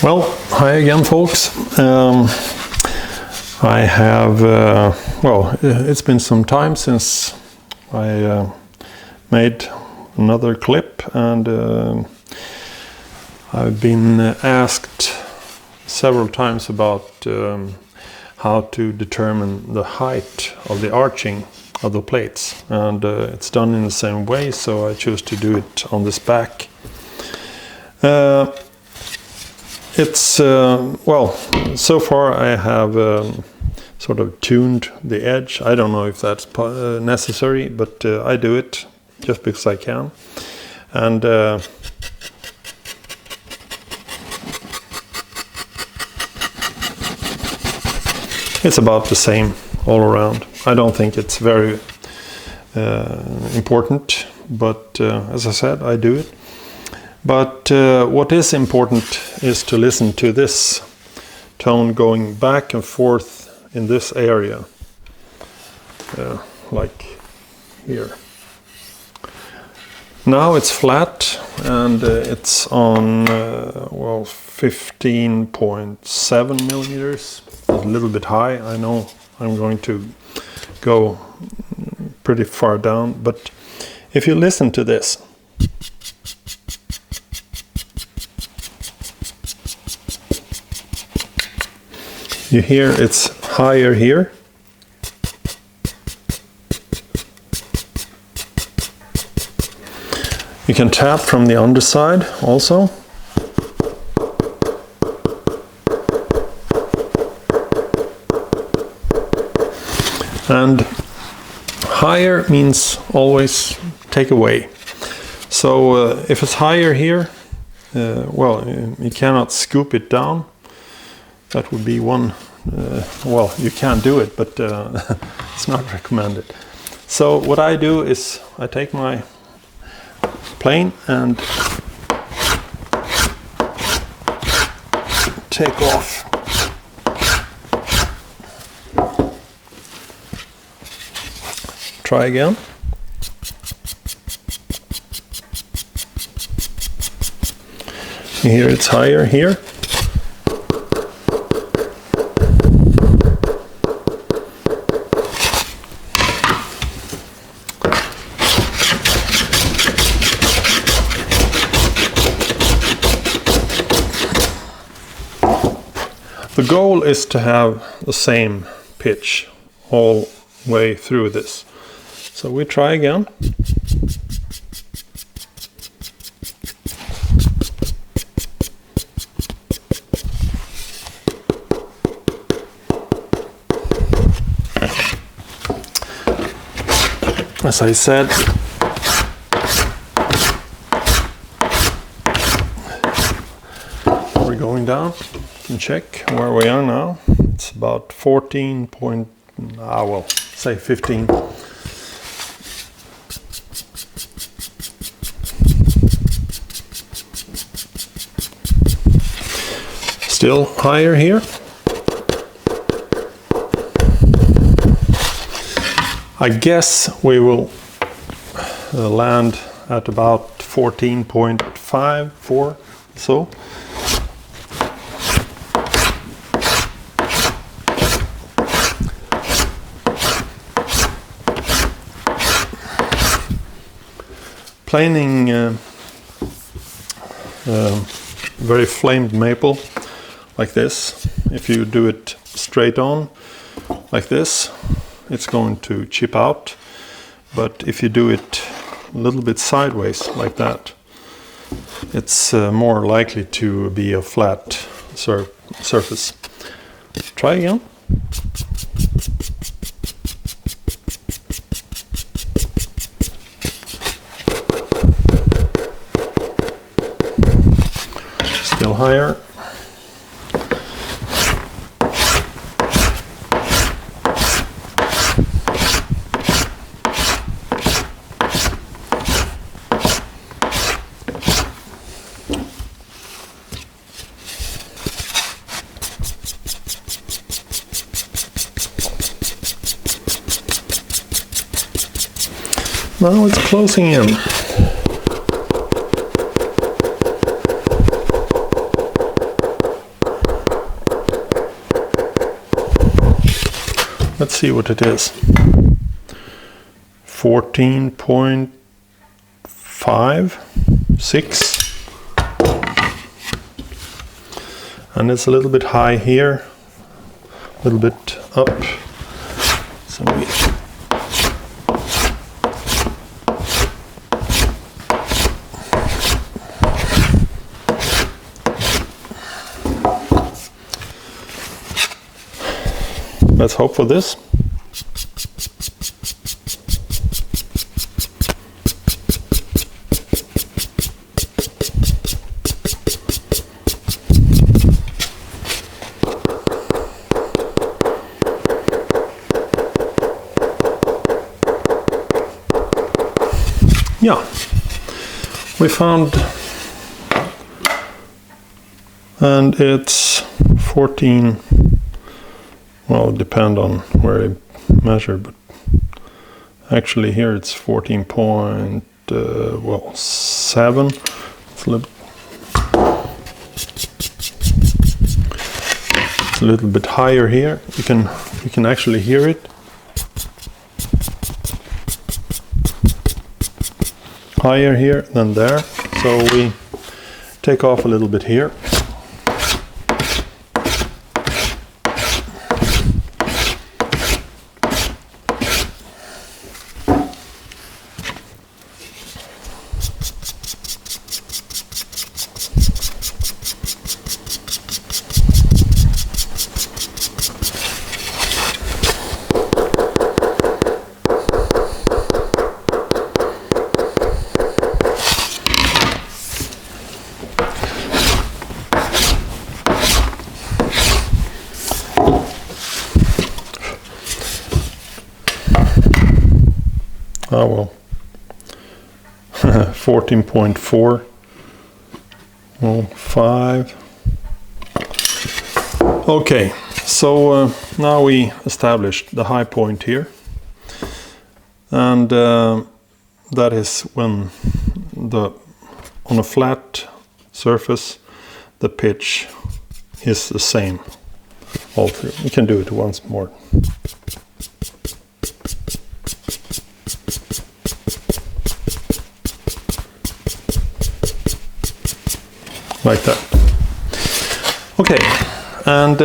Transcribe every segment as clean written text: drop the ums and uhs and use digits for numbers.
Well, hi again, folks. I have, it's been some time since I made another clip, and I've been asked several times about how to determine the height of the arching of the plates, and it's done in the same way, so I choose to do it on this back. So far I have sort of tuned the edge. I don't know if that's necessary, but I do it just because I can. And it's about the same all around. I don't think it's very important, but as I said, I do it. But what is important is to listen to this tone going back and forth in this area, like here. Now it's flat, and it's on 15.7 millimeters, a little bit high. I know I'm going to go pretty far down, but if you listen to this, you hear it's higher here. You can tap from the underside also. And higher means always take away. So if it's higher here, you cannot scoop it down. That would be one, you can do it, but it's not recommended. So what I do is I take my plane and take off. Try again. Here it's higher here. The goal is to have the same pitch all way through this. So we try again. As I said, we're going down. And check where we are now. It's about 14 point, say 15. Still higher here. I guess we will land at about 14.54, so. Planing very flamed maple like this. If you do it straight on like this, it's going to chip out. But if you do it a little bit sideways like that, it's more likely to be a flat surface. Try again. Still higher. Now it's closing in. let's see what it is. 14.5, 6. And it's a little bit high here, a little bit up. So let's hope for this. Yeah, we found, and it's 14, well, it depends on where I measure, but actually here it's 14.7. It's a little bit higher here. You can actually hear it. Higher here than there, so we take off a little bit here. Oh well, 14.4, well, 5. Okay, so now we established the high point here, and that is when on a flat surface the pitch is the same all through. We can do it once more. Like that. Okay, and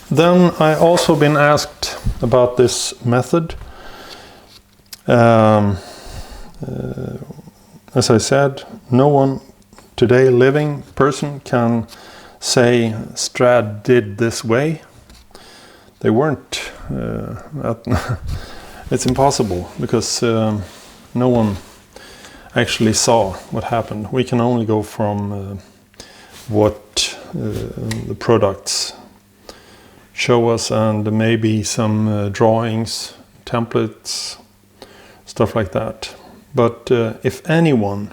then I also been asked about this method. As I said, no one today living person can say Strad did this way. They weren't. It's impossible because no one actually saw what happened. We can only go from what the products show us, and maybe some drawings, templates, stuff like that. But if anyone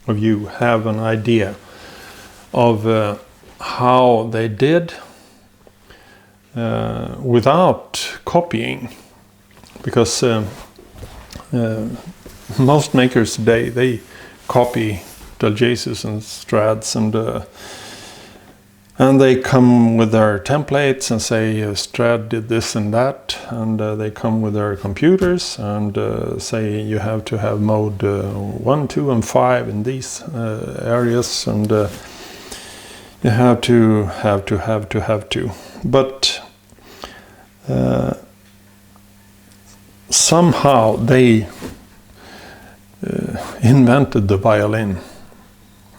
of you have an idea of how they did without copying, because most makers today, they copy Daljesus and Strads, and they come with their templates and say Strad did this and that, and they come with their computers and say you have to have mode 1, 2 and 5 in these areas, and you have to. But somehow they invented the violin.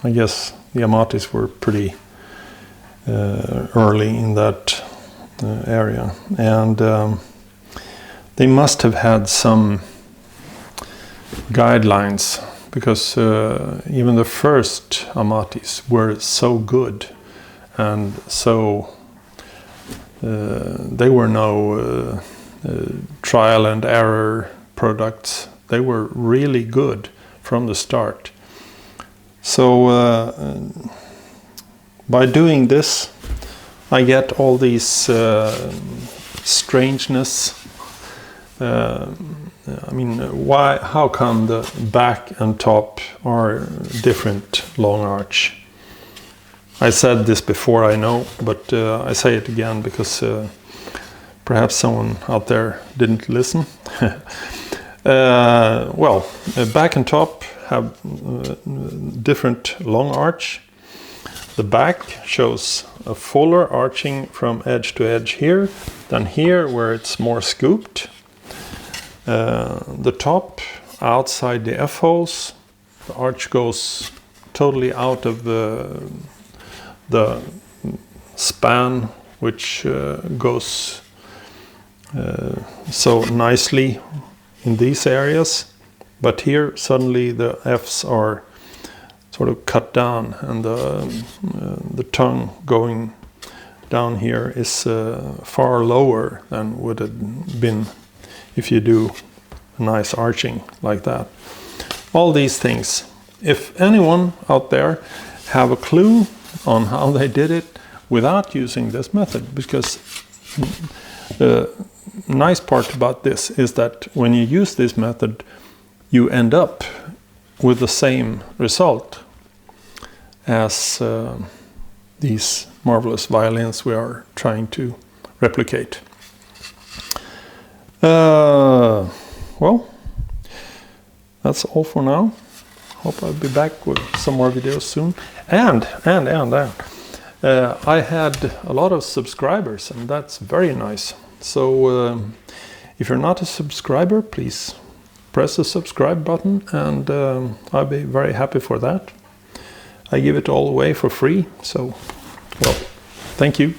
I guess the Amatis were pretty early in that area, and they must have had some guidelines, because even the first Amatis were so good, and so they were no trial and error products. They were really good from the start. So by doing this, I get all these strangeness. I mean, why? How come the back and top are different long arch? I said this before, I know, but I say it again because Perhaps someone out there didn't listen. Back and top have different long arch. The back shows a fuller arching from edge to edge here than here, where it's more scooped. The top, outside the F-holes, the arch goes totally out of the span, which goes so nicely in these areas. But here suddenly the F's are sort of cut down, and the tongue going down here is far lower than would have been if you do a nice arching like that. All these things. If anyone out there have a clue on how they did it without using this method, because the nice part about this is that when you use this method, you end up with the same result as these marvelous violins we are trying to replicate. Well, that's all for now. Hope I'll be back with some more videos soon. And I had a lot of subscribers, and that's very nice. So if you're not a subscriber, please press the subscribe button, and I'll be very happy for that. I give it all away for free, so, well, thank you.